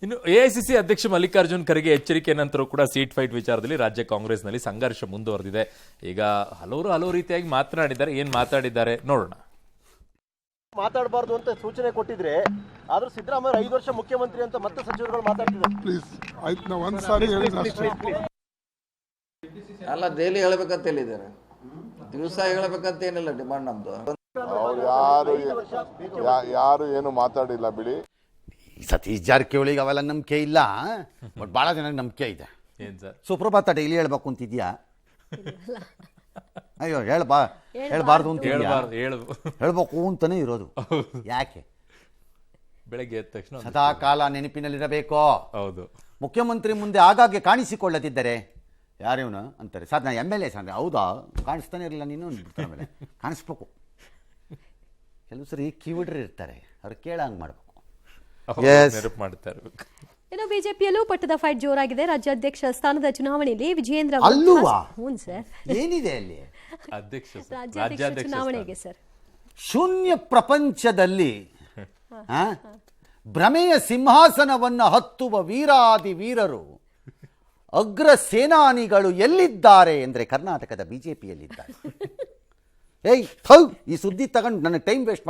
ಇನ್ನು ಎಐಸಿಸಿ ಅಧ್ಯಕ್ಷ ಮಲ್ಲಿಕಾರ್ಜುನ್ ಖರ್ಗೆ ಎಚ್ಚರಿಕೆ ನಂತರ ಕೂಡ ಸೀಟ್ ಫೈಟ್ ವಿಚಾರದಲ್ಲಿ ರಾಜ್ಯ ಕಾಂಗ್ರೆಸ್ನಲ್ಲಿ ಸಂಘರ್ಷ ಮುಂದುವರೆದಿದೆ. ಈಗ ಹಲವು ರೀತಿಯಾಗಿ ಮಾತನಾಡಿದ್ದಾರೆ. ಏನ್ ಮಾತಾಡಿದ್ದಾರೆ ನೋಡೋಣ. ಮಾತಾಡಬಾರ್ದು ಅಂತ ಸೂಚನೆ ಕೊಟ್ಟಿದ್ರೆ ಆದ್ರೂ ಸಿದ್ದರಾಮಯ್ಯ 5 ವರ್ಷ ಮುಖ್ಯಮಂತ್ರಿ ಅಂತ ಮತ್ತೆ ಸಚಿವರುಗಳು ಮಾತಾಡ್ತಿದ್ದಾರೆ. ಪ್ಲೀಸ್ ಆಯ್ತು, ನಾವು ಒಂದ್ಸಾರಿ ಅಲ್ಲ, ಡೈಲಿ ಹೇಳ್ಬೇಕಂತ ಹೇಳಿದ್ದಾರೆ, ದಿವಸ ಹೇಳ್ಬೇಕಂತ ಏನಿಲ್ಲ ಡಿಮಾಂಡ್ ನಮ್ದು. ಅವ್ರು ಯಾರು ಏನು ಮಾತಾಡಿಲ್ಲ ಬಿಡಿ. ಸತೀಶ್ ಜಾರಕಿಹೊಳಿಗೆ ಅವೆಲ್ಲ ನಂಬಿಕೆ ಇಲ್ಲ, ಬಟ್ ಭಾಳ ಜನಕ್ಕೆ ನಂಬಿಕೆ ಇದೆ. ಏನ್ ಸರ್ ಸುಪ್ರಭಾತ ಡೈಲಿ ಹೇಳ್ಬೇಕು ಅಂತಿದ್ಯಾ? ಅಯ್ಯೋ ಹೇಳ್ಬಾರ್ದು ಅಂತ ಹೇಳ್ಬೇಕು ಅಂತಾನೆ ಇರೋದು. ಯಾಕೆ ಬೆಳಗ್ಗೆ ಎದ್ದ ತಕ್ಷಣ ಸದಾ ಕಾಲ ನೆನಪಿನಲ್ಲಿರಬೇಕು. ಹೌದು, ಮುಖ್ಯಮಂತ್ರಿ ಮುಂದೆ ಆಗಾಗ್ಗೆ ಕಾಣಿಸಿಕೊಳ್ಳದಿದ್ದರೆ ಯಾರೇವನು ಅಂತಾರೆ, ಸರ್ ನಾ MLA ಸರ್, ಹೌದಾ ಕಾಣಿಸ್ತಾನೆ ಇರಲಿಲ್ಲ ನೀನು ಅಂದ್ಬಿಡ್ತಾರೆ. ಆಮೇಲೆ ಕಾಣಿಸ್ಬೇಕು. ಕೆಲವು ಸರಿ ಕಿವಿಡ್ರಿ ಇರ್ತಾರೆ, ಅವ್ರು ಕೇಳಂಗೆ ಮಾಡಬೇಕು. ನೆನಪು ಮಾಡ್ತಾ ಇರ್ಬೇಕು. ಇನ್ನು ಬಿಜೆಪಿಯಲ್ಲೂ ಪಟ್ಟದ ಫೈಟ್ ಜೋರಾಗಿದೆ. ರಾಜ್ಯಾಧ್ಯಕ್ಷ ಸ್ಥಾನದ ಚುನಾವಣೆಯಲ್ಲಿ ವಿಜಯೇಂದ್ರ ಅಲ್ಲೂವಾ ಸರ್ ಏನಿದೆ ಅಲ್ಲಿ? ರಾಜ್ಯಾಧ್ಯಕ್ಷ ಚುನಾವಣೆಗೆ ಸರ್ ಶೂನ್ಯ ಪ್ರಪಂಚದಲ್ಲಿ ಭ್ರಮೆಯ ಸಿಂಹಾಸನವನ್ನು ಹತ್ತುವ ವೀರಾದಿ ವೀರರು, ಅಗ್ರ ಸೇನಾನಿಗಳು ಎಲ್ಲಿದ್ದಾರೆ ಅಂದರೆ ಕರ್ನಾಟಕದ ಬಿಜೆಪಿಯಲ್ಲಿದ್ದಾರೆ. ಈ ಸುದ್ದಿ ತಗೊಂಡು ನನ್ನ ಟೈಮ್ ವೇಸ್ಟ್ ಮಾಡಿ